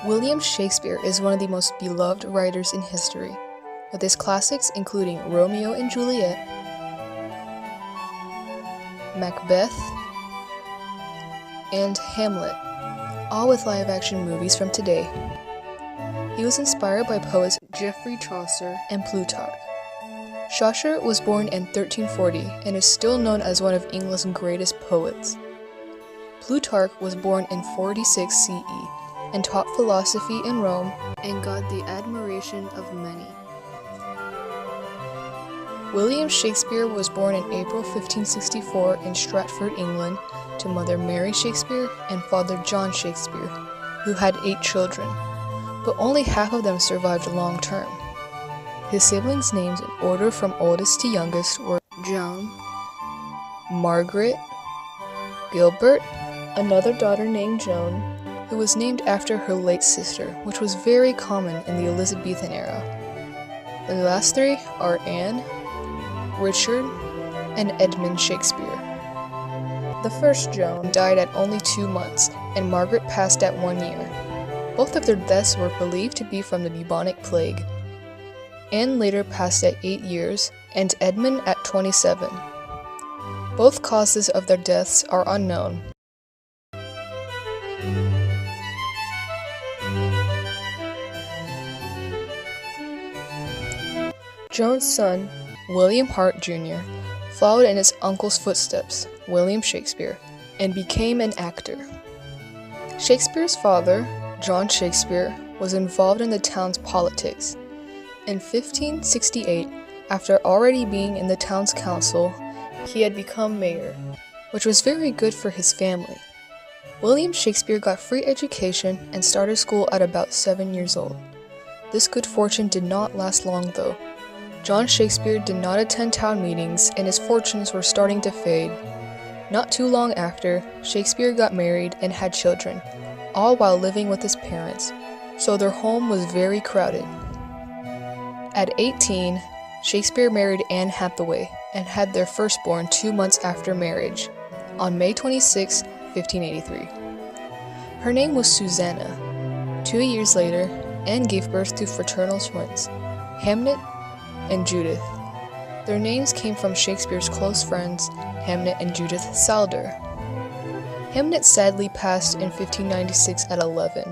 William Shakespeare is one of the most beloved writers in history, with his classics including Romeo and Juliet, Macbeth, and Hamlet, all with live-action movies from today. He was inspired by poets Geoffrey Chaucer and Plutarch. Chaucer was born in 1340 and is still known as one of England's greatest poets. Plutarch was born in 46 CE and taught philosophy in Rome and got the admiration of many. William Shakespeare was born in April 1564 in Stratford, England, to Mother Mary Shakespeare and Father John Shakespeare, who had 8 children, but only half of them survived long term. His siblings' names in order from oldest to youngest were Joan, Margaret, Gilbert, another daughter named Joan, who was named after her late sister, which was very common in the Elizabethan era. The last 3 are Anne, Richard, and Edmund Shakespeare. The first Joan died at only 2 months, and Margaret passed at 1 year. Both of their deaths were believed to be from the bubonic plague. Anne later passed at 8 years, and Edmund at 27. Both causes of their deaths are unknown. Joan's son, William Hart Jr., followed in his uncle's footsteps, William Shakespeare, and became an actor. Shakespeare's father, John Shakespeare, was involved in the town's politics. In 1568, after already being in the town's council, he had become mayor, which was very good for his family. William Shakespeare got free education and started school at about 7 years old. This good fortune did not last long though. John Shakespeare did not attend town meetings and his fortunes were starting to fade. Not too long after, Shakespeare got married and had children, all while living with his parents, so their home was very crowded. At 18, Shakespeare married Anne Hathaway and had their firstborn 2 months after marriage, on May 26, 1583. Her name was Susanna. 2 years later, Anne gave birth to fraternal twins, Hamnet and Judith. Their names came from Shakespeare's close friends, Hamnet and Judith Salder. Hamnet sadly passed in 1596 at 11.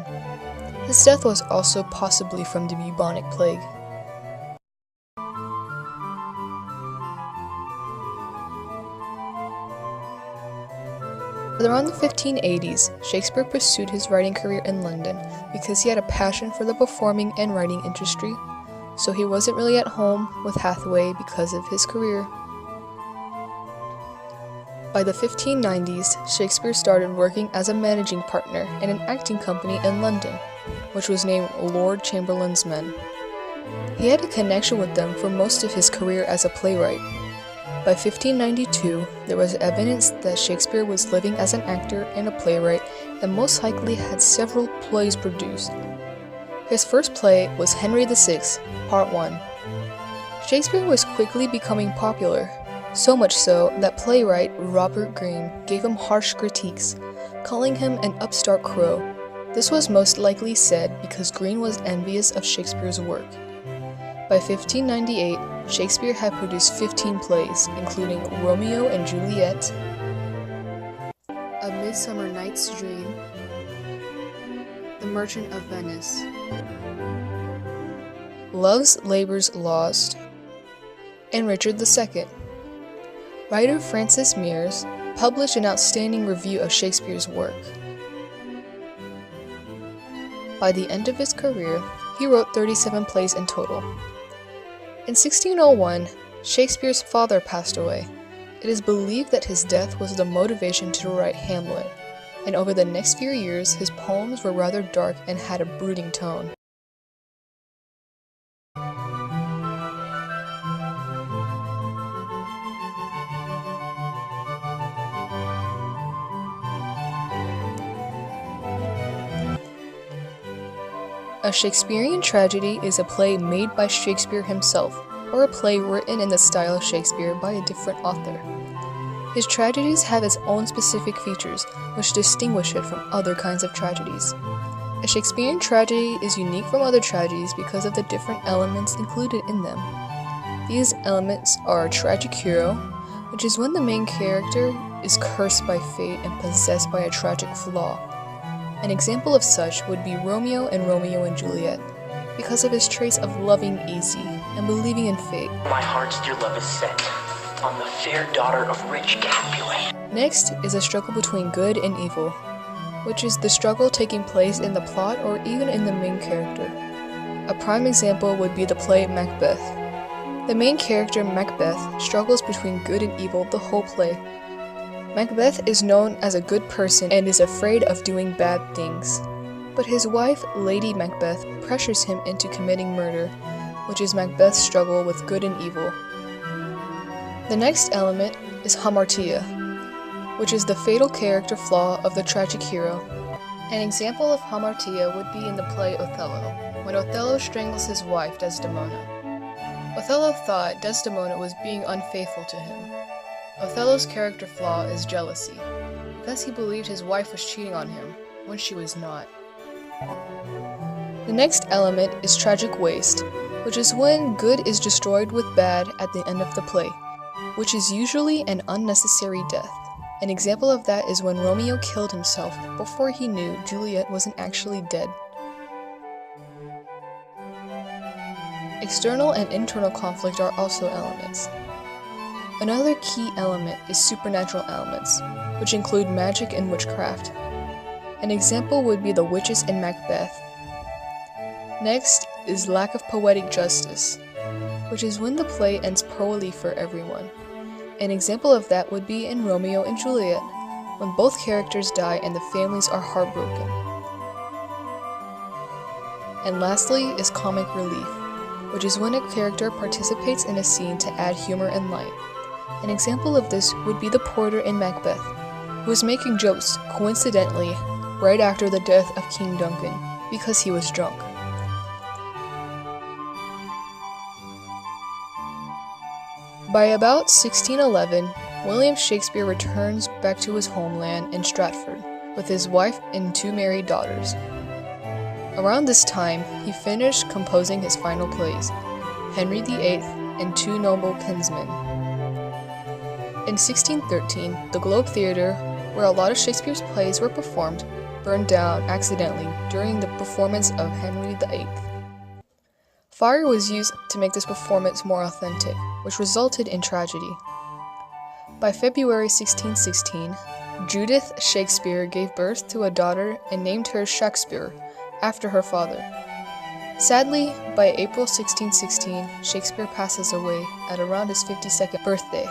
His death was also possibly from the bubonic plague. Around the 1580s, Shakespeare pursued his writing career in London because he had a passion for the performing and writing industry, so he wasn't really at home with Hathaway because of his career. By the 1590s, Shakespeare started working as a managing partner in an acting company in London, which was named Lord Chamberlain's Men. He had a connection with them for most of his career as a playwright. By 1592, there was evidence that Shakespeare was living as an actor and a playwright and most likely had several plays produced. His first play was Henry VI, Part 1. Shakespeare was quickly becoming popular, so much so that playwright Robert Greene gave him harsh critiques, calling him an upstart crow. This was most likely said because Greene was envious of Shakespeare's work. By 1598, Shakespeare had produced 15 plays, including Romeo and Juliet, A Midsummer Night's Dream, The Merchant of Venice, Love's Labour's Lost, and Richard II. Writer Francis Mears published an outstanding review of Shakespeare's work. By the end of his career, he wrote 37 plays in total. In 1601, Shakespeare's father passed away. It is believed that his death was the motivation to write Hamlet, and over the next few years his poems were rather dark and had a brooding tone. A Shakespearean tragedy is a play made by Shakespeare himself, or a play written in the style of Shakespeare by a different author. His tragedies have its own specific features, which distinguish it from other kinds of tragedies. A Shakespearean tragedy is unique from other tragedies because of the different elements included in them. These elements are a tragic hero, which is when the main character is cursed by fate and possessed by a tragic flaw. An example of such would be Romeo and Juliet, because of his traits of loving easy and believing in fate. My heart's dear love is set on the fair daughter of rich Capulet. Next is a struggle between good and evil, which is the struggle taking place in the plot or even in the main character. A prime example would be the play Macbeth. The main character, Macbeth, struggles between good and evil the whole play. Macbeth is known as a good person and is afraid of doing bad things. But his wife, Lady Macbeth, pressures him into committing murder, which is Macbeth's struggle with good and evil. The next element is hamartia, which is the fatal character flaw of the tragic hero. An example of hamartia would be in the play Othello, when Othello strangles his wife, Desdemona. Othello thought Desdemona was being unfaithful to him. Othello's character flaw is jealousy, because he believed his wife was cheating on him, when she was not. The next element is tragic waste, which is when good is destroyed with bad at the end of the play, which is usually an unnecessary death. An example of that is when Romeo killed himself before he knew Juliet wasn't actually dead. External and internal conflict are also elements. Another key element is supernatural elements, which include magic and witchcraft. An example would be the witches in Macbeth. Next is lack of poetic justice, which is when the play ends poorly for everyone. An example of that would be in Romeo and Juliet, when both characters die and the families are heartbroken. And lastly is comic relief, which is when a character participates in a scene to add humor and light. An example of this would be the porter in Macbeth, who was making jokes, coincidentally, right after the death of King Duncan, because he was drunk. By about 1611, William Shakespeare returns back to his homeland in Stratford with his wife and 2 married daughters. Around this time, he finished composing his final plays, Henry VIII and 2 Noble Kinsmen. In 1613, the Globe Theatre, where a lot of Shakespeare's plays were performed, burned down accidentally during the performance of Henry VIII. Fire was used to make this performance more authentic, which resulted in tragedy. By February 1616, Judith Shakespeare gave birth to a daughter and named her Shakespeare, after her father. Sadly, by April 1616, Shakespeare passes away at around his 52nd birthday.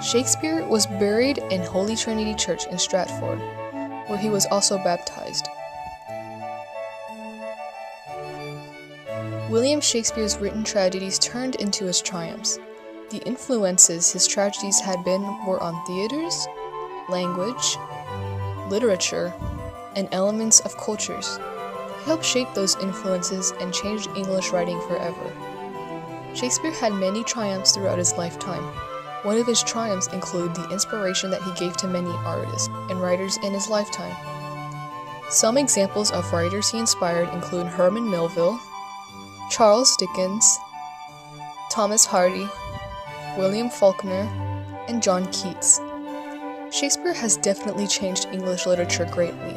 Shakespeare was buried in Holy Trinity Church in Stratford, where he was also baptized. William Shakespeare's written tragedies turned into his triumphs. The influences his tragedies had been were on theaters, language, literature, and elements of cultures. He helped shape those influences and changed English writing forever. Shakespeare had many triumphs throughout his lifetime. One of his triumphs include the inspiration that he gave to many artists and writers in his lifetime. Some examples of writers he inspired include Herman Melville, Charles Dickens, Thomas Hardy, William Faulkner, and John Keats. Shakespeare has definitely changed English literature greatly.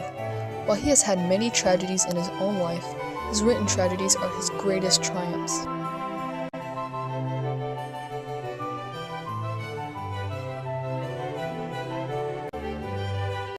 While he has had many tragedies in his own life, his written tragedies are his greatest triumphs.